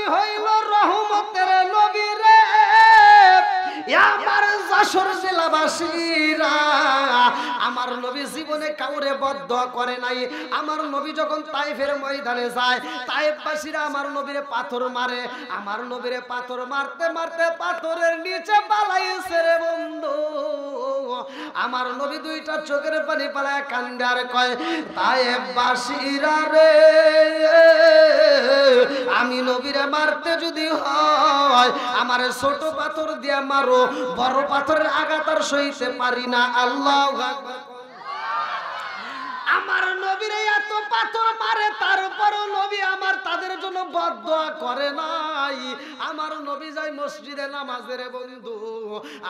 নবী হইল রহমতের নবী রে আমার যশোর জেলাবাসীরা আমার নবী জীবনে কাউরে বদদোয়া করে নাই আমার নবী যখন তায়েফের ময়দানে যায় তায়েফবাসীরা আমার নবীরে পাথর মারে আমার নবীরে পাথর মারতে মারতে পাথরের নিচে পালাইছে রে বন্ধু আমার নবী দুইটা চোখের পানি পালায় কান্দে আর কয় তায়েফবাসীরা রে আমি নবীরে মারতে যদি হয় আমারে ছোট পাথর দিয়া মারো বড় পাথরের আঘাত আর সইতে পারি না আল্লাহু আকবার আমার নবীরে এত পাথর মারে তারপরও নবী আমার তাদের জন্য বদদোয়া করে নাই আমার নবী যায় মসজিদে নামাজে রে বন্ধু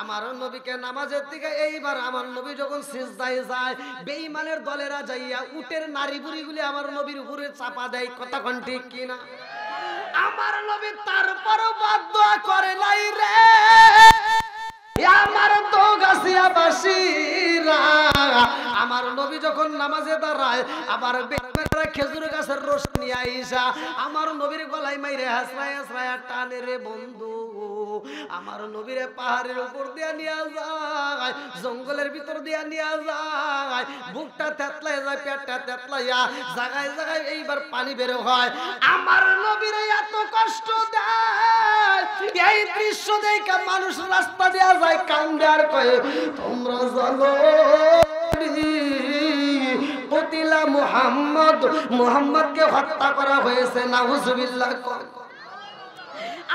আমার নবীকে নামাজের দিকে এইবার আমার নবী যখন সিজদায় যায় বেঈমানের দলেরা যাইয়া উটের নারী বুড়িগুলি আমার নবীর উপরে চাপা দেয় কথা কোন ঠিক কিনা আমার নবী তারপরও বদদোয়া করে নাই রে আমার তো গাছিয়াবাসীরা আমার নবী যখন নামাজে দাঁড়ায় আবার খেজুর গাছের রস নিয়ে আইসা আমার নবীর গলায় মাইরে হাসরায় হাসরায় টানে রে বন্ধু আমার নবীরে পাহাড়ের উপর দিয়া নিয়ে যায় জঙ্গলের ভিতর দিয়া নিয়ে যায় বুকটা তেতলাই যায় পেটটা তেতলাইয়া জায়গায় জায়গায় এইবার পানি বের হয় আমার নবীরে এত কষ্ট দেয় এই দৃশ্য দেখে মানুষ রাস্তা দেয়া যায় কান্দে আর কয়ে তোমরা জানো কতিলা মুহাম্মদকে হত্যা করা হয়েছে নাউজুবিল্লাহ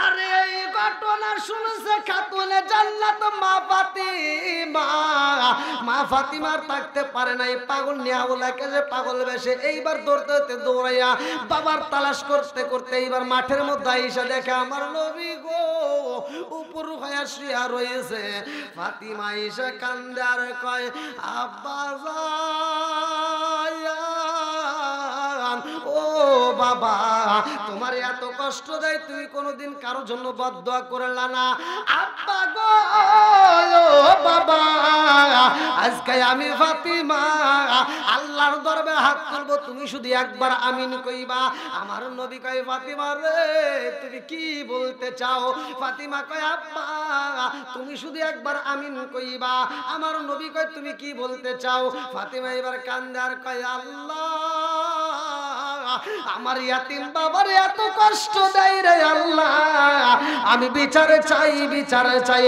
আরে এই ঘটনা শুনছে খাতুনে জান্নাত মা ফাতিমার থাকতে পারে না এই পাগল নিয়াউলাকে যে পাগল বেশে এইবার দৌড়তে দৌড়াইয়া বাবার তালাশ করতে করতে এইবার মাঠের মধ্যে আইসা দেখে আমার নবী গো উপর হয়ে শুয়া রয়েছে ফাতিমা আইসা কান্দে আর কয় আব্বা ও বাবা তোমার এত কষ্ট দেয় তুমি কোনোদিন কারোর জন্য বদদোয়া করলা না আব্বা গো বাবা আজকে আমি ফাতিমা আল্লাহর দরবারে হাত তুলবো তুমি শুধু একবার আমিন কইবা আমার নবী কয় ফাতিমা রে তুমি কি বলতে চাও ফাতিমা কয় আব্বা তুমি শুধু একবার আমিন কইবা আমার নবী কয় তুমি কি বলতে চাও ফাতিমা এবার কান্দে আর কয় আল্লাহ আমার ইয়াতিম বাবার এত কষ্ট দেয় রে আল্লাহ আমি বিচারে চাই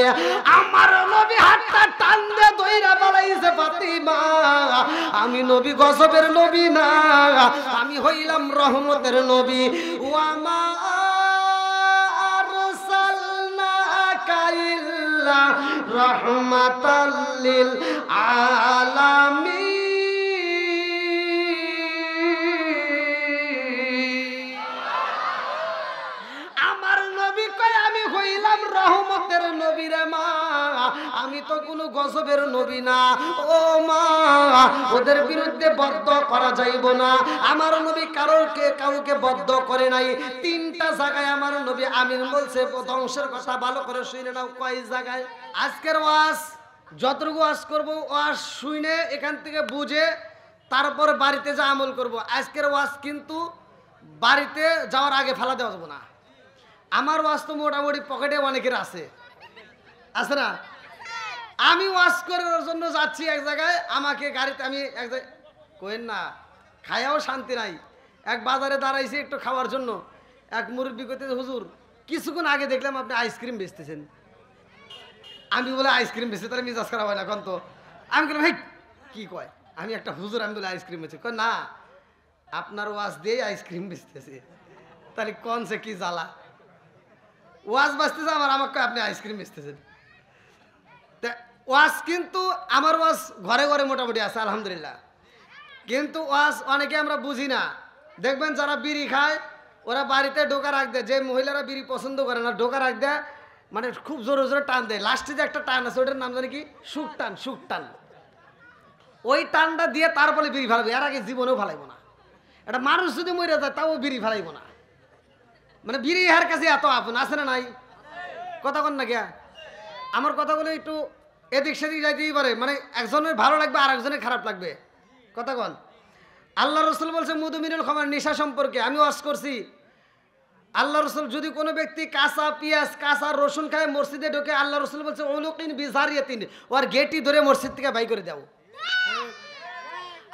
আমার নবী হাতটা টান দিয়ে দইরা বাড়াইছে ফাতিমা আমি নবী গজবের নবী না আমি হইলাম রহমতের নবী ওয়ামা আরসালনাকা ইল্লা রাহমাতাল লিল আলামিন রহমতের নবী রে মা আমি তো কোনো গজবের নবী না ও মা ওদের বিরুদ্ধে বদদোয়া করা যাইব না আমার নবী কাউকে বদদোয়া করে নাই তিনটা জায়গায় আমার নবী আমিন বলছে ধ্বংসের কথা ভালো করে শুনে নাও কয় জায়গায় আজকের ওয়াজ যতটুকু ওয়াজ করবো ওয়াজ শুনে এখান থেকে বুঝে তারপর বাড়িতে যা আমল করব আজকের ওয়াজ কিন্তু বাড়িতে যাওয়ার আগে ফেলা দেওয়া যাবে না আমার ওয়াজ তো মোটামুটি পকেটে অনেকের আছে না আমি ওয়াজ করার জন্য যাচ্ছি এক জায়গায় আমাকে গাড়িতে আমি এক জায়গায় কইেন না খায়াও শান্তি নাই এক বাজারে দাঁড়াইছি একটু খাওয়ার জন্য এক মুরব্বি কইতেছে হুজুর কিছুক্ষণ আগে দেখলাম আপনি আইসক্রিম বেচতেছেন আমি বলে আইসক্রিম বেচতে তাহলে মিজাজ খারাপ হয় না এখন তো আমি বললাম হেই কি কয় আমি একটা হুজুর আমি বলে আইসক্রিম বেচি কয় না আপনার ওয়াজ দিয়ে আইসক্রিম বেচতেছে তাহলে কোন সে কি জ্বালা ওয়াজ বাজতেছে আমাকে আপনি আইসক্রিম বেচতেছেন ওয়াজ কিন্তু আমার ওয়াজ ঘরে ঘরে মোটামুটি আছে আলহামদুলিল্লাহ কিন্তু ওয়াজ অনেকে আমরা বুঝি না দেখবেন যারা বিড়ি খায় ওরা বাড়িতে ঢোকা রাখ দেয় যে মহিলারা বিড়ি পছন্দ করে না ঢোকা রাখ দেয় মানে খুব জোরে জোরে টান দেয় লাস্টে যে একটা টান আছে ওটার নাম জানি কি সুখ টান ওই টানটা দিয়ে তারপরে বিড়ি ফেলাবে এর আগে জীবনেও ফেলাইব না একটা মানুষ যদি মরে যায় তাও বিড়ি ফেলাইব না মানে বিড়ি হার কাছে এত আপন আছে না নাই কথা কন না গিয়া আমার কথাগুলো একটু এদিক সেদিক যাইতেই পারে মানে একজনের ভালো লাগবে আর একজনের খারাপ লাগবে কথা কন আল্লাহ রসুল বলছে মধুমিনুল খামার নেশা সম্পর্কে আমি ওয়াজ করছি আল্লাহ রসুল যদি কোনো ব্যক্তি কাঁচা পেঁয়াজ কাঁচা রসুন খায় মসজিদে ঢোকে, আল্লাহ রসুল বলছে উলুকিন বিজারিয়াতিন, ওর গেটি ধরে মসজিদ থেকে বাই করে দাও।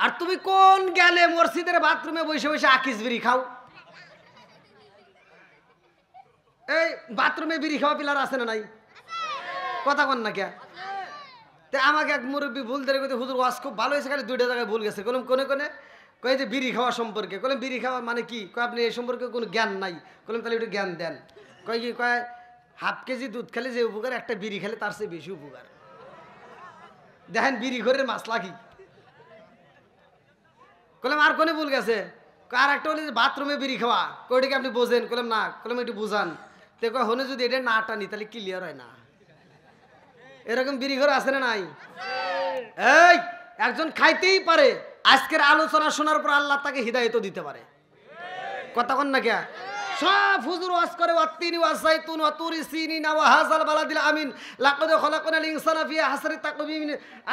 আর তুমি কোন গেলে মসজিদের বাথরুমে বসে বসে আকিস বিড়ি খাও? এই বাথরুমে বিড়ি খাওয়া পিলার আছে না নাই? কথা কন না কে? আমাকে এক মুরব্বী ভুল ধরে কইতে, হুজুর ওয়াজ খুব ভালো হয়েছে, খালি 2টা জায়গায় ভুল গেছে। কোন কোনে কোনে কয়ে যে বিড়ি খাওয়া সম্পর্কে। কইলাম বিড়ি খাওয়া মানে কি? কয় আপনি এই সম্পর্কে কোনো জ্ঞান নাই। কইলাম তাহলে একটু জ্ঞান দেন। কয় কি? কয় হাফ কেজি দুধ খেলে যে উপকার, একটা বিড়ি খেলে তার চেয়ে বেশি উপকার। দেখেন বিড়ি ঘরের মাসলা কি। কইলাম আর কোনে ভুল গেছে? আর একটা হলে বাথরুমে বিড়ি খাওয়া, কয়টাকে আপনি বোঝেন? কইলাম না। কইলাম একটু বুঝান। তো কয় হনে যদি এটা না টানি তাহলে ক্লিয়ার হয় না। এরকম বিড়ি ঘর আছে না নাই? এই একজন খাইতেই পারে, আজকের আলোচনা শোনার পর আল্লাহ তাকে হিদায়ত দিতে পারে। কথা কন না কে? সব হুজুর ওয়াজ করে ওয়াত্তিনি ওয়াসাইতুন ওয়া তুরি সিনিনা ওয়া হাযাল বালাদিল আমিন লাকাদ খলাকনাল ইনসানা ফি আহসানি তাকওয়িম।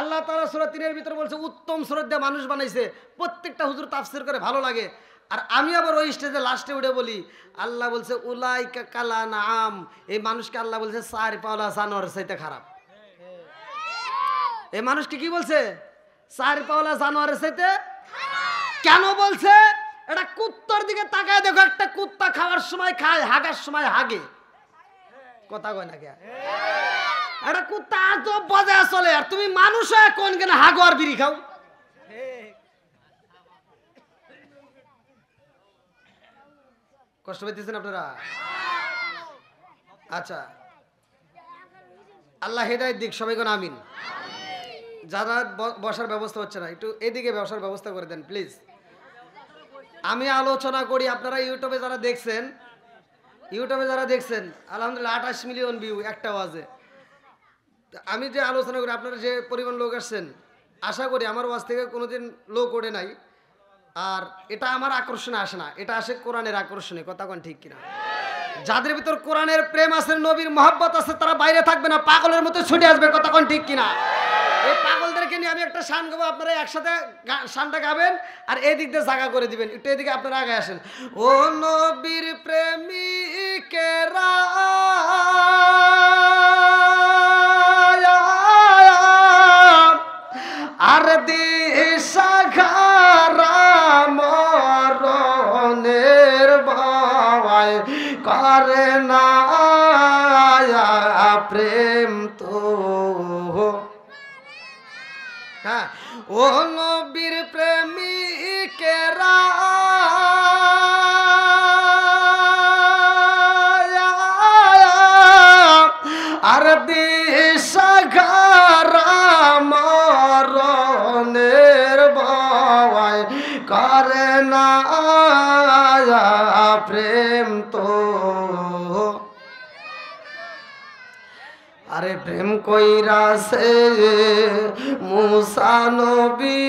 আল্লাহ তাআলা সূরা 3 এর ভিতর বলছে উত্তম সুরত দিয়ে মানুষ বানাইছে। প্রত্যেকটা হুজুর তাফসীর করে ভালো লাগে। আর আমি আবার ওই স্টেজে লাস্টে উঠে বলি আল্লাহ বলছে উলাইকা কালা নাম, এই মানুষকে আল্লাহ বলছে 4 পাওলা জানোয়ারের চাইতে খারাপ। এই মানুষকে কি বলছে? 4 পাওলা জানোয়ারের চাইতে। কেন বলছে? এটা কুত্তার দিকে তাকায় দেখো, একটা কুত্তা খাওয়ার সময় খায়, হাগার সময় হাগে। কথা কয় না কে? এটা কুত্তা আজব বাজায় চলে, আর তুমি মানুষ হয়ে কোন কেন হাগো আর বিড়ি খাও? কষ্ট পেতেছেন আপনারা? আচ্ছা, আল্লাহ হেদায়েত দিক, সবাই কোন আমিন। যারা বসার ব্যবস্থা হচ্ছে না, একটু এদিকে বসার ব্যবস্থা করে দেন প্লিজ। আমি আলোচনা করি, আপনারা ইউটিউবে যারা দেখছেন, আলহামদুলিল্লাহ 28 মিলিয়ন ভিউ একটা ওয়াজে। আমি যে আলোচনা করি, আপনারা যে পরিমাণ লোক আসছেন, আশা করি আমার ওয়াজ থেকে কোনোদিন লোক ওঠে নাই। আর এটা আমার আকর্ষণে আসে না, এটা আসে কোরআনের আকর্ষণে। কথা কোন ঠিক কিনা? যাদের ভিতর কোরআনের প্রেম আছে, নবীর মহব্বত আছে, তারা বাইরে থাকবে না, পাগলের মতো ছুটে আসবে। কথা কোন ঠিক কিনা? এই পাগলদেরকে নিয়ে আমি একটা শান গাবো, আপনারা একসাথে শানটা গাবেন আর এই দিক দিয়ে জায়গা করে দিবেন। একটু এদিকে আপনারা আগে আসেন। ও নবীর প্রেমিকেরা আর দিশাখারা মরণের ভয় করে না প্রেম তো। হ্যাঁ, ও নবীর প্রেমিকেরা আর দিশাখারা মরণের ভয় করে না প্রেম তো। আরে প্রেম কইরাছে মুসা নবী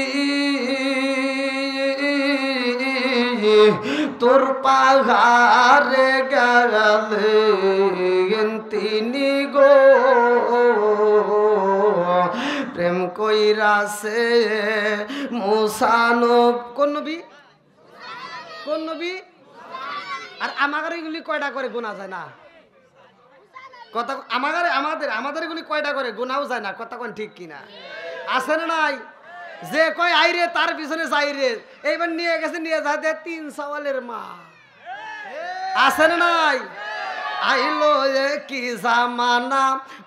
তোর পাহাড়ে গেলেন তিনি গো। প্রেম কইরাছে মুসা নবী। কোন নবী? কোন নবী? আর আমাদের এগুলি কয়টা করে গোনা যায় না? কথা আমাদের এগুলি কয়টা করে গোনাও যায় না। কথা কোন ঠিক কিনা? আছে না নাই? যে কয় আইরে তার পিছনে যাই রে। এইবার নিয়ে গেছে, নিয়ে যায় 3 সওয়ালের মা। আছে না নাই? আইলো কি জামানা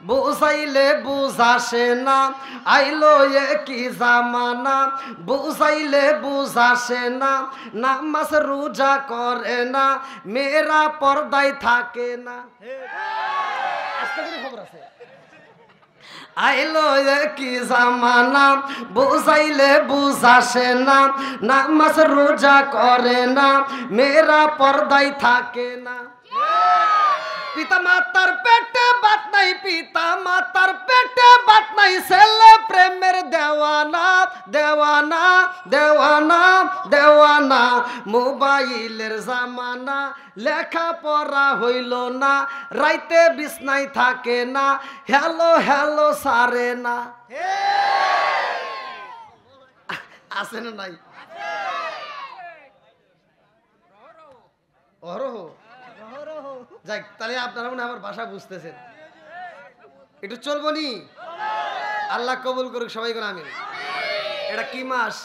বুঝাইলে বুঝাসে না। আইলো কি জামানা বুঝাইলে বুঝাসে না। নামাজ রোজা করে না, মেয়েরা পর্দায় থাকে না। খবর আছে। আইলো কি জামানা বুঝাইলে বুঝাসে না। নামাজ রোজা করে না, মেয়েরা পর্দায় থাকে না। পিতা মাতার পেটে বাত নাই, পিতা মাতার পেটে বাত নাই, ছেলে প্রেমের দেওয়ানা দেওয়ানা দেওয়ানা দেওয়ানা। মোবাইলের জামানা, লেখা পড়া হইল না, রাইতে বিছনাই থাকে না, হ্যালো হ্যালো সারে না। আছে না নাই? অহরহ যাক, তাহলে আপনারা মনে হয় আমার ভাষা বুঝতেছেন। একটু চলবো নি? আল্লাহ কবুল করুক, সবাই করে আমিন। এটা কি মাস?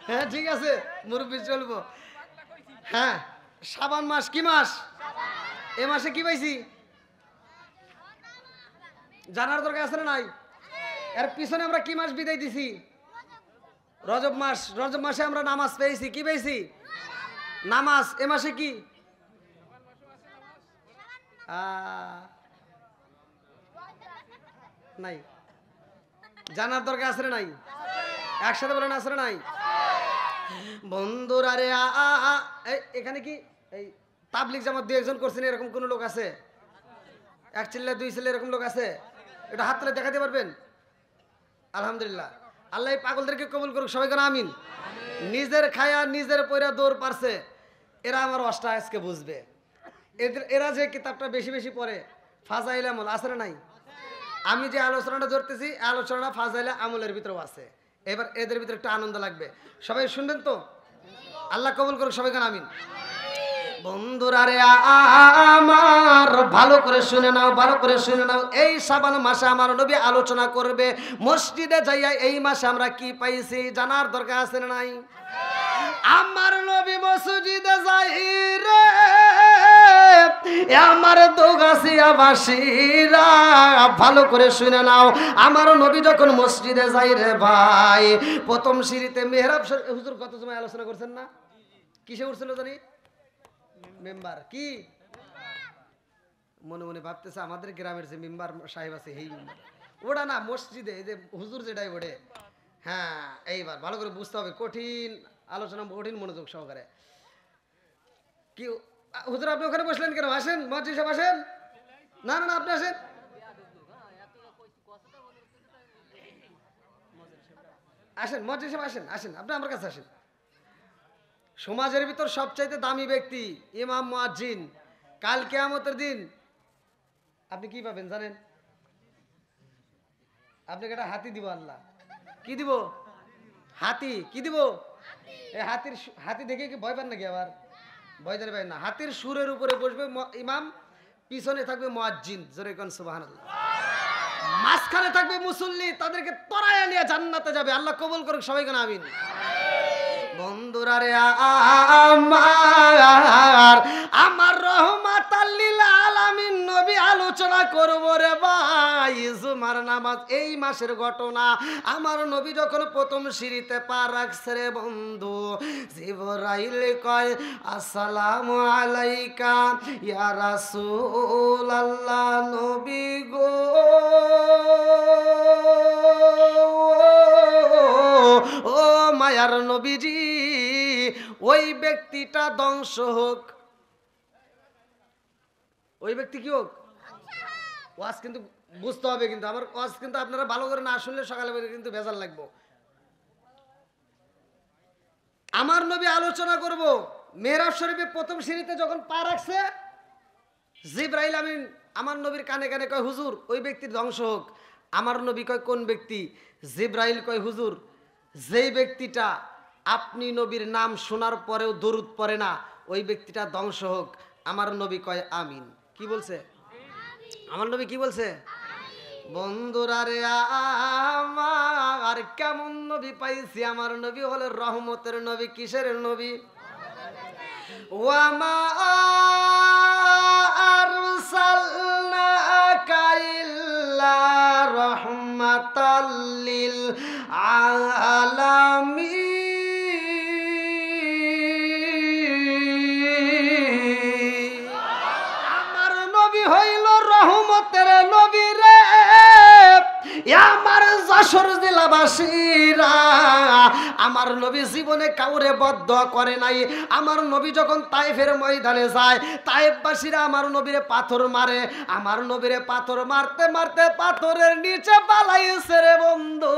হ্যাঁ ঠিক আছে মুরব্বী, চলবো। হ্যাঁ শাবান মাস। কি মাস? এ মাসে কি পাইছি জানার দরকার আছে না নাই? এর পিছনে আমরা কি মাস বিদায় দিছি? রজব মাস। রজব মাসে আমরা নামাজ পেয়েছি। কি পেয়েছি? নামাজ। এ মাসে কি? নাই। জানার দরকার আছে না নাই? একসাথে বলেন আছে না নাই? বন্ধুরা রে, এখানে কি এই তাবলিগ জামাত দুই একজন করছেন এরকম কোন লোক আছে? এক ছেলে দুই ছেলে এরকম লোক আছে? এটা হাত তুলে দেখাতে পারবেন? আলহামদুলিল্লাহ, আল্লাহ এই পাগলদেরকে কবুল করুক, সবাই কেন আমিন। নিজের খায়া নিজের পয়রা দৌড় পারছে, এরা আমার অষ্টা আজকে বুঝবে। এরা যে কিতাবটা বেশি বেশি পড়ে, ফাজাইল আমল আছে না নাই? আমি যে আলোচনাটা ধরতেছি, আলোচনাটা ফাজাইল আমলের ভিতরেও আছে। এবার এদের ভিতরে একটু আনন্দ লাগবে, সবাই শুনবেন তো? আল্লাহ কবুল করুক, সবাই কেন আমিন। বন্ধুরা রে আমার, ভালো করে শুনে নাও, ভালো করে শুনে নাও। এই শাবান মাসে আমার নবী আলোচনা করবে মসজিদে যাইয়া এই মাসে আমরা কি পাইছি জানার দরকার আছে না নাই? আমার নবী মসজিদে যাই রে আমার দোগাছিয়া বাসীরা, ভালো করে শুনে নাও। আমার নবী যখন মসজিদে যাই রে ভাই, প্রথম সিঁড়িতে মেহরাব। হুজুর কত সময় আলোচনা করছেন না? কিসে উঠছিল জানি? মেম্বার। কি মনে মনে ভাবতেছে আমাদের গ্রামের যে মেম্বার সাহেব আছে এই মেম্বার ওটা না, মসজিদে এই যে হুজুর যেটাই ওঠে। হ্যাঁ এইবার ভালো করে বুঝতে হবে, কঠিন আলোচনা, কঠিন মনোযোগ সহকারে। কি হুজুর আপনি ওখানে বসলেন কেন? আসেন মসজিদ সাহেব আসেন। না না না আপনি আসেন। আসেন মসজিদ সাহেব আসেন, আসেন আপনি আমার কাছে আসেন। সমাজের ভিতর সবচাইতে দামি ব্যক্তি ইমাম মুয়াজ্জিন। কাল কিয়ামতের দিন আপনি কি পাবেন জানেন? আপনাকে একটা হাতি দিব আল্লাহ। কি দিব? হাতি। কি দিব? এই হাতি দেখে কি ভয় পান নাকি? আবার ভয় ধরে পাই না। হাতির সুরের উপরে বসবে ইমাম, পিছনে থাকবে মুয়াজ্জিন, জোরে কোন সুবহানাল্লাহ। মাঝখানে থাকবে মুসল্লি, তাদেরকে তরায়া নিয়ে জান্নাতে যাবে। আল্লাহ কবুল করুক, সবাই কেন আমিন। বন্ধুরা রে আমার রহমাতাল লিল আলামিন নবী আলোচনা করব রে ভাই জুমার নামাজ। এই মাসের ঘটনা, আমার নবী যখন প্রথম সিঁড়িতে পা রাখছে রে বন্ধু, জিবরাইল কয় আসসালামু আলাইকা ইয়া রাসূলুল্লাহ, নবী গো ও মায়ার নবীজি, ওই ব্যক্তিটা ধ্বংস হোক। ওই ব্যক্তি কি হোক? ওয়াজ কিন্তু বুঝতে হবে, কিন্তু আমার ওয়াজ কিন্তু আপনারা ভালো করে না শুনলে সকালে কিন্তু ভেজাল লাগবো। আমার নবী আলোচনা করব মেহরাব শরীফে প্রথম সিঁড়িতে যখন পা রাখছে, জিবরাইল আমিন আমার নবীর কানে কানে কয় হুজুর ওই ব্যক্তির ধ্বংস হোক। আমার নবী কয় কোন ব্যক্তি? জিবরাইল কয় হুজুর যেই ব্যক্তিটা আপনি নবীর নাম শোনার পরেও দরুদ পড়ে না, ওই ব্যক্তিটা ধ্বংস হোক। আমার নবী কয় আমিন। কি বলছে? আমার নবী কি বলছে? বন্ধুরা রে আমার কেমন নবী পাইছি? আমার নবী হলো রহমতের নবী। কিসের নবী? ওয়ামা আরসালনাকা ইল্লা রাহমাতাল লিল আলামিন। আমার নবী হইল রহমতের নবী রে। আমার যশোর জেলাবাসীরা, আমার নবী জীবনে কাউরে বদদোয়া করে নাই। আমার নবী যখন তায়েফের ময়দানে যায়, তায়েফবাসীরা আমার নবীরে পাথর মারে। আমার নবীরে পাথর মারতে মারতে পাথরের নিচে পালাইছে রে বন্ধু।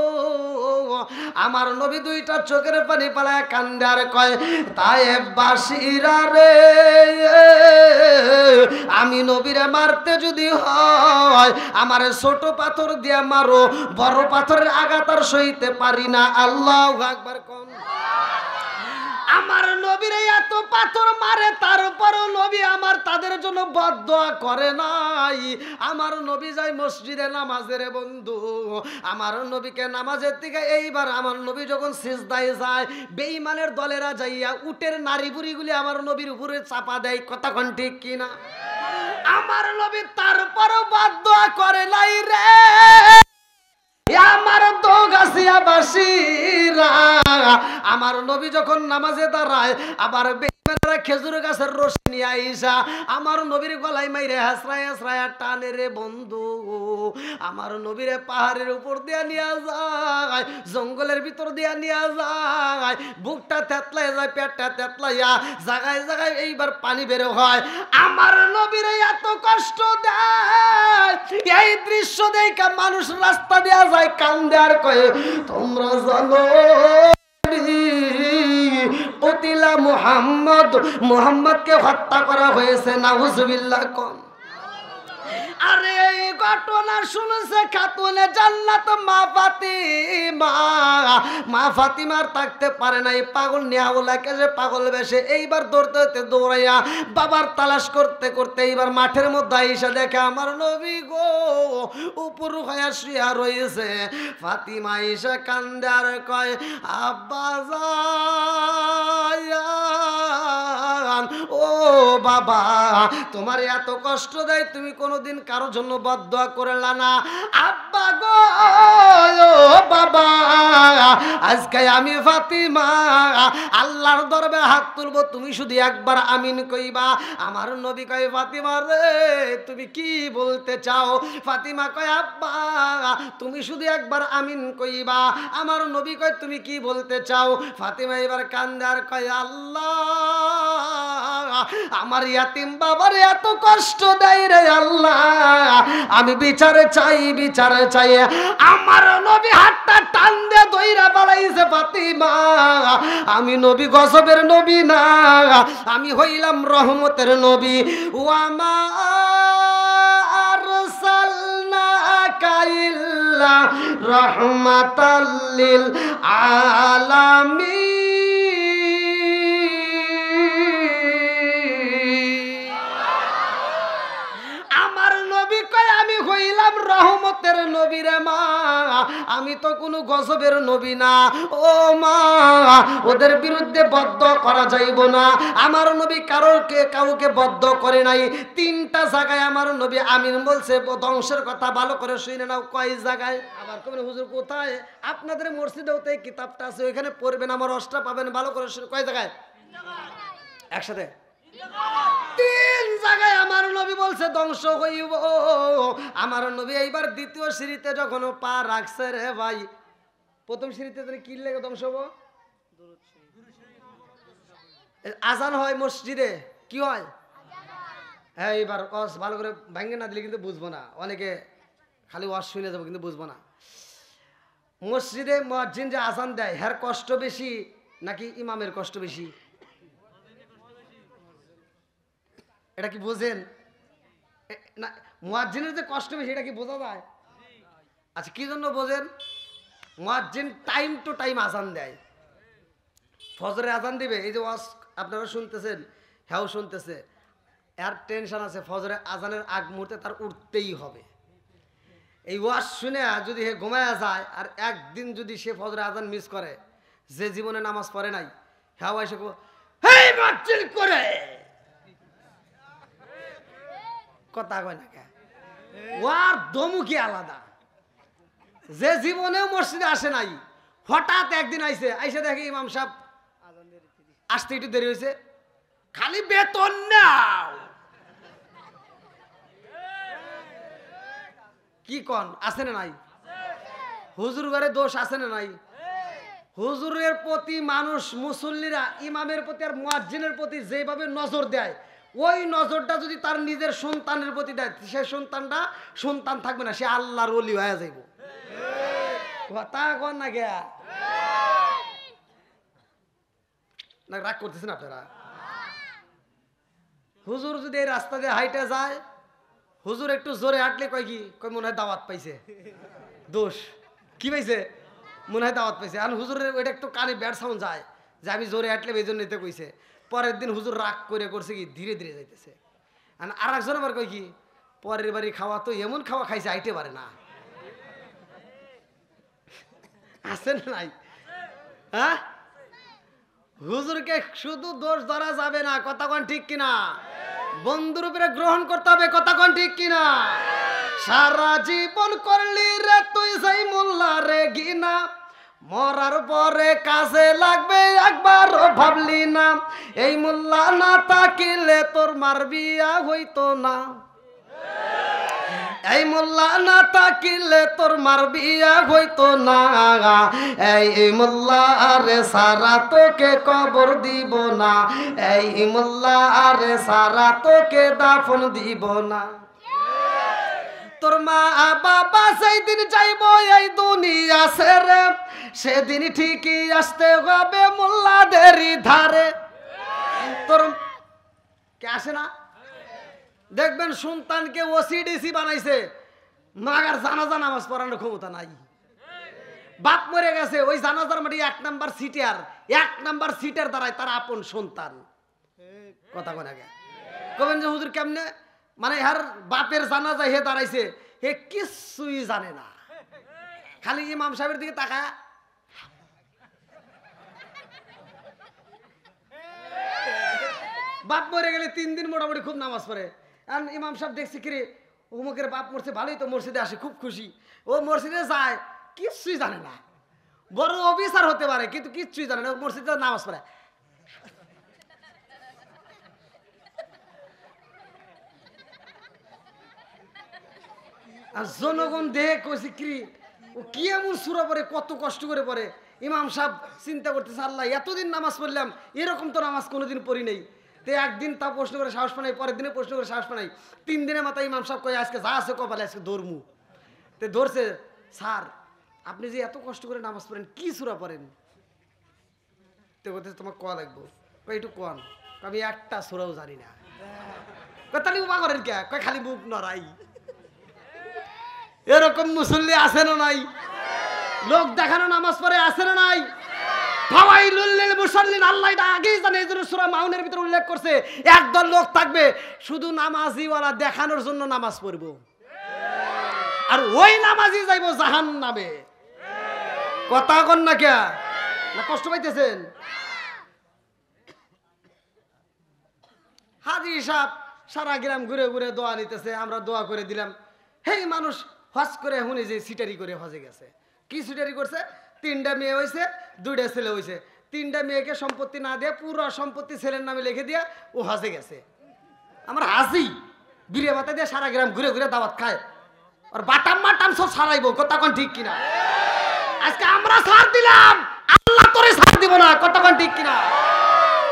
আমার নবী দুইটা চোখের পানি পালায় কান্দে আর কয় তায়েফবাসীরা রে, আমি নবীরে মারতে যদি হয় আমার ছোট পাথর দিয়ে মারো, বড় পাথরের আঘাত আর সইতে পারি না। আল্লাহু আকবার কোন। আমার নবীরে এত পাথর মারে, তারপরও নবী আমার তাদের জন্য বদদোয়া করে নাই। আমার নবী যায় মসজিদে নামাজের বন্ধু, আমার নবীকে নামাজের থেকে এইবার আমার নবী যখন সিজদায় যায়, বেঈমানের দলেরা যাইয়া উটের নারী বুড়িগুলি আমার নবীর উপরে চাপা দেয়। কথা কোন ঠিক কিনা? আমার নবী তারপরও বদদোয়া করে নাই রে আমার দোগাছিয়া বাসীরা। আমার নবী যখন নামাজে দাঁড়ায়, আবার বেঈমানেরা খেজুর গাছের রশি নিয়ে আইসা আমার নবীর গলায় মাইরে হাসরায় হাসরায় টানে রে বন্ধু। আমার নবীরে পাহাড়ের উপর দিয়া নিয়ে যায়, জঙ্গলের ভিতর দিয়া নিয়ে যায়, বুকটা তেতলাই যায়, পেটটা তেতলাইয়া জায়গায় জায়গায় এইবার পানি বের হয়। আমার নবীরে এত কষ্ট দেয়, এই দৃশ্য দেখে মানুষ রাস্তা দিয়া যায় কান্দে আর কয়ে, তোমরা জানো কতিলা মুহাম্মদ, মুহাম্মদকে হত্যা করা হয়েছে। নাউজুবিল্লাহ কোন। আরে এই ঘটনা শুনেছে খাতুনে জান্নাত মা ফাতিমা। মা ফাতিমার থাকতে পারে নাই, পাগল নেওয়ালাকে যে পাগল বেশে এইবার দৌড়তে হতে দৌড়াইয়া বাবার তালাশ করতে করতে এইবার মাঠের মধ্যে আইসা দেখে আমার নবী গো উপর হয়ে শুয়া রয়েছে। ফাতিমা আইসা কান্দে আর কয়, আব্বা জান ও বাবা, তোমার এত কষ্ট দেয়, তুমি কোনোদিন কারোর জন্য বদদোয়া করলা না। আব্বা গো বাবা, আজকে আমি ফাতিমা আল্লাহর দরবারে হাত তুলবো, তুমি শুধু একবার আমিন কইবা। আমার নবী কয়, ফাতিমা রে তুমি কি বলতে চাও? ফাতিমা কয়, আব্বা তুমি শুধু একবার আমিন কইবা। আমার নবী কয়, তুমি কি বলতে চাও? ফাতিমা এবার কান্দে আর কয়, আল্লাহ আমার ইয়াতিম বাবার এত কষ্ট দেয় রে আল্লাহ, আমি বিচারে চাই, বিচারে চাই। আমার নবী হাতটা টান দিয়ে দইরা বাড়াইছে, ফাতিমা আমি নবী গজবের নবী না, আমি হইলাম রহমতের নবী। ওয়ামা আরসালনাকা ইল্লা রাহমাতাল লিল আলামিন। আমি হইলাম রহমতের নবী রে মা, আমি তো কোনো গজবের নবী না। ও মা, ওদের বিরুদ্ধে বদ্ধ করা যাইব না। আমার নবী কাউকে বদ্ধ করে নাই। 3টা জায়গায় আমার নবী আমিন বলছে। ধ্বংসের কথা ভালো করে শুনে নাও, কয় জায়গায়? আবার কবেন হুজুর কোথায়? আপনাদের মসজিদেও তো এই কিতাবটা আছে, ওইখানে পড়বেন, আমার রসটা পাবেন, ভালো করে শুনে। কয় জায়গায়? একসাথে 3 জায়গায় আমার নবী বলছে ধ্বংস হইব। আমার নবী এইবার 2য় সিঁড়িতে যখন পা রাখছে রে ভাই, 1ম সিঁড়িতে কি লেগে ধ্বংস হবো? আজান হয় মসজিদে, কি হয়? হ্যাঁ, এইবার ভালো করে ভাঙ্গে না দিলে কিন্তু বুঝবো না, অনেকে খালি ওয়াজ শুনে যাবো কিন্তু বুঝবো না। মসজিদে মুয়াজ্জিন যে আজান দেয়, হ্যার কষ্ট বেশি নাকি ইমামের কষ্ট বেশি? এটা কি বোঝেন? না, মুয়াজ্জিনের যে কষ্ট বেশি এটা কি বোঝা যায়? আচ্ছা, কি জন্য বোঝেন? মুয়াজ্জিন টাইম টু টাইম আজান দেয়। ফজরে আজান দিবে, এই যে ওয়াজ আপনারা শুনতেছেন, হ্যাঁ শুনতেছে, এর টেনশন আছে, ফজরে আজানের আগ মুহূর্তে তার উঠতেই হবে। এই ওয়াজ শুনে যদি হে ঘুমায়া যায়, আর একদিন যদি সে ফজরে আজান মিস করে, যে জীবনে নামাজ পড়ে নাই, হ্যাঁ এসে হেই মুয়াজ্জিন করে কথা কয় না কে? ওয়ার দমুকি আলাদা। যে জীবনেও মসজিদে আসে নাই, হঠাৎ একদিন আইসে দেখে ইমাম সাহেব আসতে একটু দেরি হয়েছে, খালি বেতন নাও। কি কন, আছে না নাই? হুজুর ঘরে দোষ আছে না নাই? হুজুরের প্রতি মানুষ, মুসল্লিরা ইমামের প্রতি আর মুয়াজ্জিনের প্রতি যেভাবে নজর দেয়, ওই নজরটা যদি তার নিজের সন্তানের প্রতি দেয়, সে সন্তানটা সন্তান থাকবে না, সে আল্লাহর ওলি হয়ে যাইব। কথা কন না কে? না রাগ করতেছেন আপনারা? হুজুর যদি এই রাস্তা দিয়ে হাইটে যায়, হুজুর একটু জোরে হাঁটলে কয় কি? কয় মনে হয় দাওয়াত পাইছে। দোষ কি পাইছে? মনে হয় দাওয়াত পাইছে। আর হুজুরের ওইটা একটু কানে ব্যাড সাউন্ড যায়, যে আমি জোরে হাঁটলে এই জন্য নিতে কইছে। পরের দিন হুজুর রাগ করে করছে কি ধীরে ধীরে যাইতেছে। আর একজন আবার কই কি পরের বাড়ি খাওয়া তো এমন খাওয়া খাইছে আইতে পারে না। আছে না নাই? হ্যাঁ, হুজুরকে শুধু দোষ ধরা যাবে না, কথা কোন ঠিক কিনা? বন্ধুর উপরে গ্রহণ করতে হবে, কথা কোন ঠিক কিনা? সারা জীবন করলি রে তুই সেই মোল্লা রে গিনা, মরার পরে কাজে লাগবে একবারও ভাবলি না, এই মোল্লা না তাকিলে তোর মার বিয়া হইতো না, এই মোল্লা না তাকিলে তোর মার বিয়া হইতো না, এই মোল্লা আরে সারা তোকে কবর দিব না, এই মোল্লা আরে সারা তোকে দাফন দিব না। তোর মা বাবা সেই দিন যাইব এই দুনিয়া ছেড়ে, সেদিন ঠিকই আসতে হবে মোল্লাদেরই ধারে। তোর কে আসে না? দেখবেন সন্তানকে ওসিডিসি বানাইছে, মাগার জানাজা নামাজ পড়ানোর ক্ষমতা নাই। বাপ মরে গেছে, ওই জানাজার মাটি 1 নাম্বার সিটার, 1 নাম্বার সিটার দ্বারাই তার আপন সন্তান। কথা কোন আগে কবেন যে হুজুর কেমনে, মানে হার বাপের জানাজা হে দাঁড়াইছে, হে কিছুই জানে না, খালি ইমাম সাহেবের দিকে তাকায়। বাপ মরে গেলে 3 দিন মোটামুটি খুব নামাজ পড়ে। আর ইমাম সাহেব দেখছি কিরে অমুকের বাপ মরছে, ভালোই তো, মসজিদে আসে খুব খুশি। ও মসজিদে যায়, কিচ্ছুই জানে না, বড় অফিসার হতে পারে কিন্তু কিচ্ছুই জানে না, মসজিদে নামাজ পড়ে। আর জনগণ দেহে কইছে কি ও কি এমন সূরা পড়ে, কত কষ্ট করে পড়ে। ইমাম সাহেব চিন্তা করতেছে, আল্লাহ এতদিন নামাজ পড়লাম, এরকম তো নামাজ কোনোদিন পড়ি নাই। তে একদিন তা প্রশ্ন করে সাহস পানাই, পরের দিনে প্রশ্ন করে সাহস পানাই, 3 দিনের মাথায় ইমাম সাহেব কয়ে আজকে যা আছে কপালে আজকে ধর্মু। তে ধরছে, স্যার আপনি যে এত কষ্ট করে নামাজ পড়েন কি সূরা পড়েন? তে বলতেছে তোমার কোয়া লাগবো, কই একটু কোয়ান, আমি একটা সূরাও জানি না। তাহলে উমা করেন কে? কয় খালি মুখ নড়াই। এরকম মুসল্লি আছে না নাই? লোক দেখানো নামাজ পড়ে আছে না নাই? ফাওয়াইলুল লিল মুসাল্লিন, আল্লাহ এটা আগেই জানে, এই জন্য সূরা মাউনের ভিতরে উল্লেখ করছে একদল লোক থাকবে শুধু নামাজিওয়ালা দেখানোর জন্য নামাজ পড়বো, আর ওই নামাজি যাইবো জাহান্নামে। কথা কন না কে? না কষ্ট পাইতেছেন? হাজী সাহেব সারা গ্রাম ঘুরে ঘুরে দোয়া নিতেছে, আমরা দোয়া করে দিলাম। হেই মানুষ হজ করে হুনে যে সিটারি করে হজে গেছে। কি সিটারি করছে? 3টা মেয়ে হয়েছে, 2টা ছেলে হয়েছে। 3টা মেয়েকে সম্পত্তি না দিয়ে পুরো সম্পত্তি ছেলের নামে লিখে দিয়ে ও হজে গেছে। আমার হাসি বিরে বাতা দিয়ে সারা গ্রাম ঘুরে ঘুরে দাওয়াত খায়, আর বাটাম মাটাম সব সারাইবো। কথা কোন ঠিক কিনা? আজকে আমরা ছাড় দিলাম, আল্লাহ তোরে ছাড় দিব না। কথা কোন ঠিক কিনা?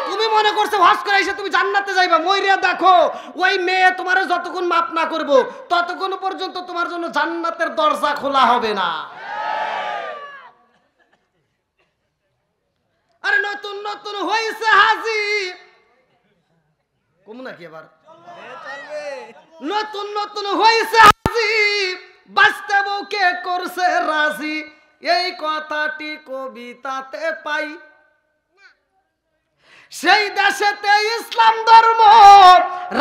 তুমি মনে করছো হজ করে এসে তুমি জান্নাতে যাইবা, মইরা দেখো ওই মেয়ে তোমার যতক্ষণ মাপ না করবো ততক্ষণ পর্যন্ত তোমার জন্য জান্নাতের দরজা খোলা হবে না। আরে নতুন নতুন হয়েছে হাজি, কম নাকি আবার? নতুন নতুন হয়েছে হাজি, বাঁচতে বউকে করছে রাজি, এই কথাটি কবিতাতে পাই। সেই দেশেতে ইসলাম ধর্ম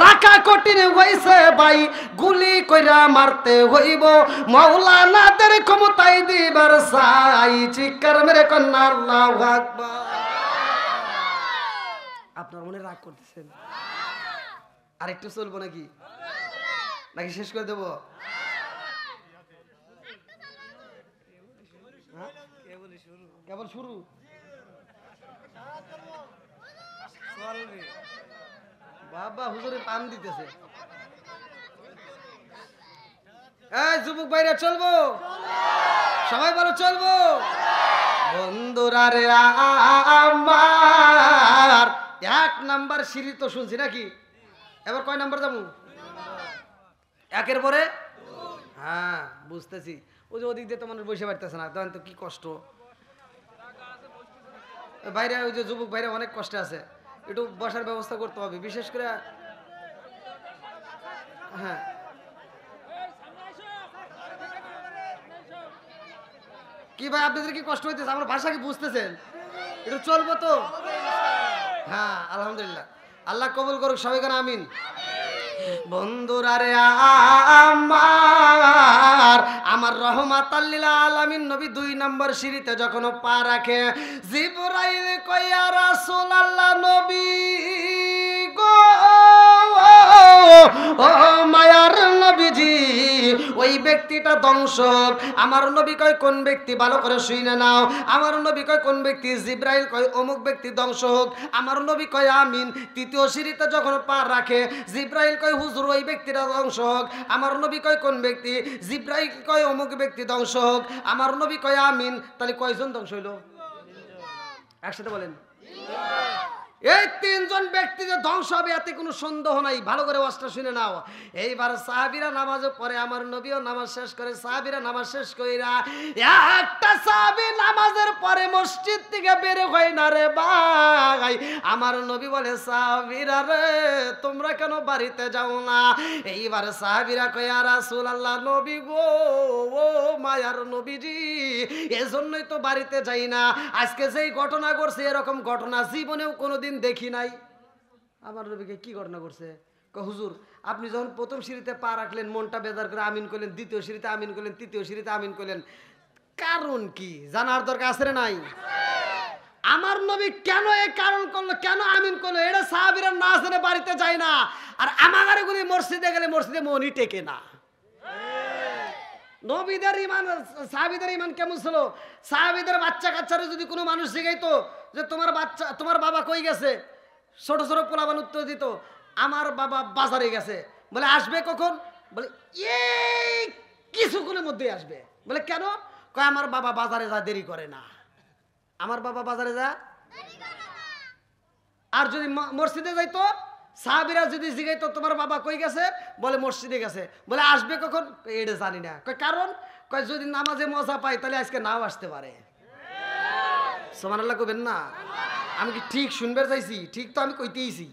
রাখা কঠিন হইছে ভাই, গুলি কইরা মারতে হইব মাওলানাদের ক্ষমতায় দিবার চাই। চিৎকার মেরে কন্যা আল্লাহু আকবার। আপনার মনে রাগ করতেছেন? আর একটু চলবো নাকি? নাকি শেষ করে দেবো? কেবল শুরু। বাবা হুজুরে পান দিতেছে। এই যুবক ভাইরা চলবো? সবাই বলো চলবো। বন্ধুরা রে আমার 1 নাম্বার সিঁড়ি তো শুনছি নাকি? এবার কয় নাম্বার যাবো? 1-এর পরে? হ্যাঁ বুঝতেছি। ওই যে ওদিক দিয়ে তো মানুষ বসে পারতেছে না, তখন তো কি কষ্ট। বাইরে ওই যে যুবক ভাইরা অনেক কষ্টে আছে, একটু বসার ব্যবস্থা করতে হবে, বিশেষ করে। হ্যাঁ কি ভাই আপনাদের কি কষ্ট হইতেছে? আমার ভাষা কি বুঝতেছেন? একটু চলবো তো? হ্যাঁ আলহামদুলিল্লাহ, আল্লাহ কবুল করুক, সবাই কেন আমিন। বন্ধুরা রে আমার রহমাতাল লিল আলামিন নবী 2 নম্বর সিঁড়িতে যখন পা রাখে, জিবরাইল কয় ইয়া রাসূলুল্লাহ, নবী গো, ও মায়ার নবীজি, ওই ব্যক্তিটা ধ্বংস। আমার নবী কয় কোন ব্যক্তি? ভালো করে শুনে নাও। আমার নবী কয় কোন ব্যক্তি? জিবরাইল কয় অমুক ব্যক্তি ধ্বংস হোক। আমার নবী কয় আমিন। 3য় সিঁড়িতে যখন পা রাখে, জিবরাইল কয় হুজুর ওই ব্যক্তিটা ধ্বংস হোক। আমার নবী কয় কোন ব্যক্তি? জিবরাইল কয় অমুক ব্যক্তি ধ্বংস হোক। আমার নবী কয় আমিন। তাহলে কয়জন ধ্বংস হইল? একসাথে বলেন। এই 3 জন ব্যক্তি যে ধ্বংস হবে এতে কোনো সন্দেহ নাই। ভালো করে ওয়াজটা শুনে নাও। এইবার সাহাবীরা নামাজে পড়ে, আমার নবীও নামাজ শেষ করে, সাহাবীরা নামাজ শেষ কইরা একটা সাহাবী নামাজের পরে মসজিদ থেকে বের হয় না রে ভাই। আমার নবী বলে, সাহাবীরা রে তোমরা কেন বাড়িতে যাও না? এইবার সাহাবীরা কয়, ইয়া রাসূলুল্লাহ, নবী গো, ও মায়ার নবীজি, এজন্যই তো বাড়িতে যাই না। আজকে যেই ঘটনা ঘটছে এরকম ঘটনা জীবনেও কোনোদিন দেখি নাই। আমার নবীকে কি ঘটনা করছে? হুজুর আপনি যখন 1ম সিঁড়িতে পা রাখলেন, মনটা বেজার করে আমিন করলেন, 2য় সিঁড়িতে আমিন করলেন, 3য় সিঁড়িতে আমিন করলেন, কারণ কি জানার দরকার আছে না নাই? আমার নবী কেন এই কারণ করলো, কেন আমিন করলো, এটা সাহাবীরা না জেনে বাড়িতে যায় না। আর আমাদের গুলি মসজিদে গেলে মসজিদে মনই টেকে না। নবীদের ইমান, সাহাবীদের ইমান কেমন ছিল? সাহাবীদের বাচ্চা কাচ্চারা যদি কোনো মানুষ জিগাইতো যে তোমার বাচ্চা, তোমার বাবা কই গেছে, ছোট ছোট পোলাপান উত্তর দিত, আমার বাবা বাজারে গেছে। বলে আসবে কখন? বলে এই কিছুক্ষণের মধ্যেই আসবে। বলে কেন? কয় আমার বাবা বাজারে যা দেরি করে না। আমার বাবা বাজারে যা। আর যদি মসজিদে যাইতো, সাহাবীরা যদি জিগাইতো তোমার বাবা কই গেছে, বলে মসজিদে গেছে। বলে আসবে কখন? এটা জানি না। কয় কারণ? কয় যদি নামাজে মজা পাই তাহলে আজকে নাও আসতে পারে। সুবহানাল্লাহ কইবেন না? আমি কি ঠিক শুনবার চাইছি? ঠিক তো আমি কইতেইছি।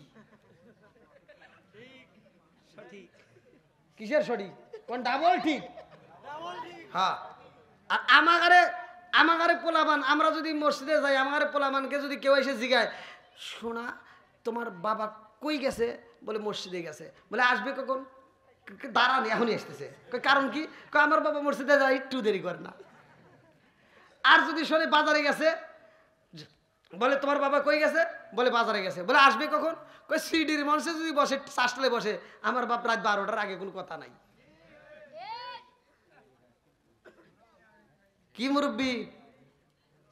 কিসের সঠিক? কোন ডাবল ঠিক? হ্যাঁ। আর আমাগারে পোলাবান, আমরা যদি মসজিদে যাই, আমাগারে পোলাবানকে যদি কেউ এসে জিগায়, শোনা তোমার বাবা কই গেছে? বলে মসজিদে গেছে। বলে আসবে কখন? দাঁড়ান এখনই আসতেছে। কারণ কি? আমার বাবা মসজিদে যায়, একটু দেরি করে না। আর যদি শোনে বাজারে গেছে, বলে তোমার বাবা কই গেছে? বলে বাজারে গেছে। বলে আসবে কখন? কই সিডির মানুষে যদি বসে, চাষটালে বসে, আমার বাপ রাত 12টার আগে কোনো কথা নাই। কি মুরব্বী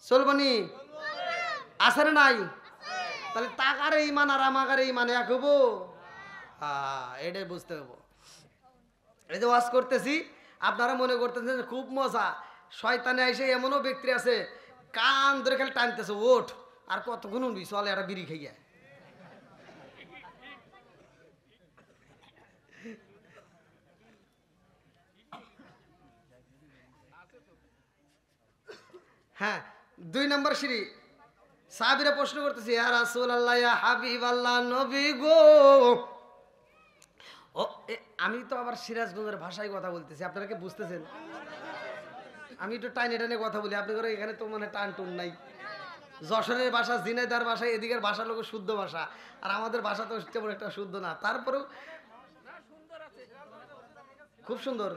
চলবনি আছে না নাই? তাহলে তাকার ইমান আর আমাগারে ইমান এক হবো? হ্যাঁ, এটাই বুঝতে হবো। এই যে ওয়াজ করতেছি, আপনারা মনে করতেছেন খুব মজা। শয়তানে এসে এমনও ব্যক্তি আছে কান ধরে খালি টানতেছে, ওঠ আর কতক্ষণ উঠবি, চলে একটা বিড়ি খাইয়া। হ্যাঁ, 2 নম্বর সিঁড়ি। সাহাবীরা প্রশ্ন করতেছে, ইয়া রাসূলুল্লাহ, ইয়া হাবিবাল্লাহ, নবী গো। ও আমি তো আবার সিরাজগঞ্জের ভাষায় কথা বলতেছি, আপনারা কি বুঝতেছেন? আমি একটু টাইনে টাইনে কথা বলি, আপনি করে এখানে তো মানে টান টুন নাই। যশোরের ভাষা, ঝিনাইদহের ভাষা, এদিকের ভাষা লোক শুদ্ধ ভাষা, আর আমাদের ভাষা তো তেমন একটা শুদ্ধ না। তারপরেও খুব সুন্দর।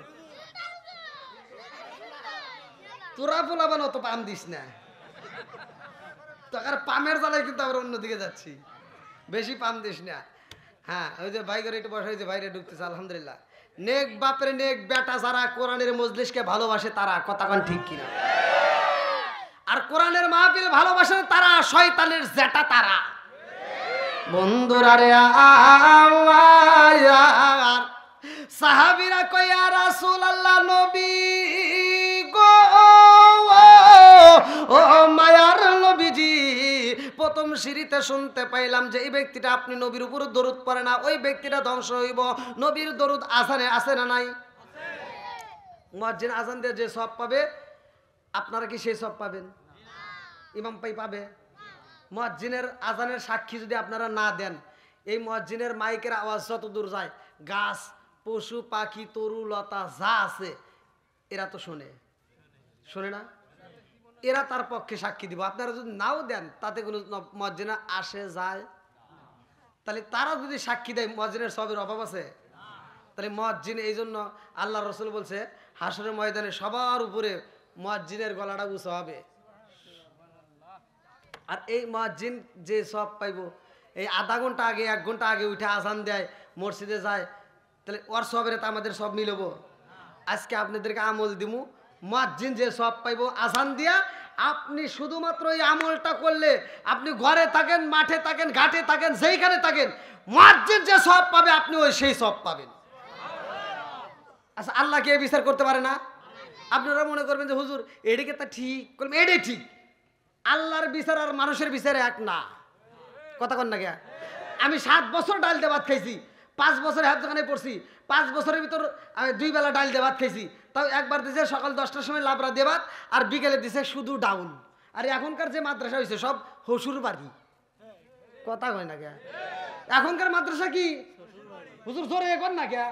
তোরা পোলাবান অত পাম দিস না, তোর পামের জ্বালায় কিন্তু আমরা অন্যদিকে যাচ্ছি, বেশি পাম দিস না। হ্যাঁ, ওই যে ভাই করে একটু বসা হয়েছে, বাইরে ঢুকতেছে। আলহামদুলিল্লাহ। নেক বাপের নেক বেটা যারা কোরআনের মজলিসকে ভালোবাসে তারা, কথা কোন ঠিক কিনা? আর কোরআনের মাহফিল ভালোবাসে তারা, শয়তানের জেটা তারা। বন্ধুরা রে আমার সাহাবীরা কয়, ইয়া রাসূলুল্লাহ, নবী গো, ও মায়ার নবীজি, 1ম সিঁড়িতে শুনতে পাইলাম যে এই ব্যক্তিটা আপনি নবীর উপর দরুদ পড়ে না, ওই ব্যক্তিটা ধ্বংস হইব। নবীর দরুদ আজানে আছে না নাই? মুয়াজ্জিন আজান দিয়ে যে সওয়াব পাবে, আপনারা কি সেই সওয়াব পাবেন? ইমাম পাই পাবে? মুয়াজ্জিনের আজানের সাক্ষী যদি আপনারা না দেন, এই মুয়াজ্জিনের মাইকের আওয়াজ যত দূর যায়, গাছ, পশু পাখি, তরু লতা যা আছে এরা তো শোনে, শোনে না? এরা তার পক্ষে সাক্ষী দিব। আপনারা যদি নাও দেন তাতে কোনো মুয়াজ্জিন আসে যায়? তাহলে তারা যদি সাক্ষী দেয় মুয়াজ্জিনের সবের অভাব আছে? তাহলে মুয়াজ্জিন, এই জন্য আল্লাহ রসুল বলছে হাসরের ময়দানে সবার উপরে মুয়াজ্জিনের গলাটা উঁচু হবে। আর এই মুয়াজ্জিন যে সব পাইব, এই আধা ঘন্টা আগে 1 ঘন্টা আগে উঠে আজান দেয়, মসজিদে যায়, তাহলে ওর সবের তো আমাদের সব মিলবো? আজকে আপনাদেরকে আমল দিমু, মুয়াজ্জিন যে সব পাইব আজান দিয়া, আপনি শুধুমাত্র এই আমলটা করলে, আপনি ঘরে থাকেন, মাঠে থাকেন, ঘাটে থাকেন, যেইখানে থাকেন, মুয়াজ্জিন যে সব পাবে আপনি ওই সেই সব পাবেন। আচ্ছা, আল্লাহ কি এই বিচার করতে পারে না? আপনারা মনে করবেন যে হুজুর এদিকে তা ঠিক করবেন, এটাই ঠিক। আল্লাহর বিচার আর মানুষের বিচার এক না, কথা কন না কে? আমি 7 বছর ডাল দিয়ে ভাত খাইছি, 5 বছর হাফখানে পড়ছি, 5 বছরের ভিতর আমি 2 বেলা ডাল দিয়ে ভাত খাইছি। তাও একবার দিছে সকাল 10টার সময় লাবড়া দিয়ে ভাত, আর বিকেলে দিছে শুধু ডাউন। আর এখনকার যে মাদ্রাসা হয়েছে সব হসুর বাড়ি, কথা কয় না কে? এখনকার মাদ্রাসা কি হুজুর জোরে কর না কে?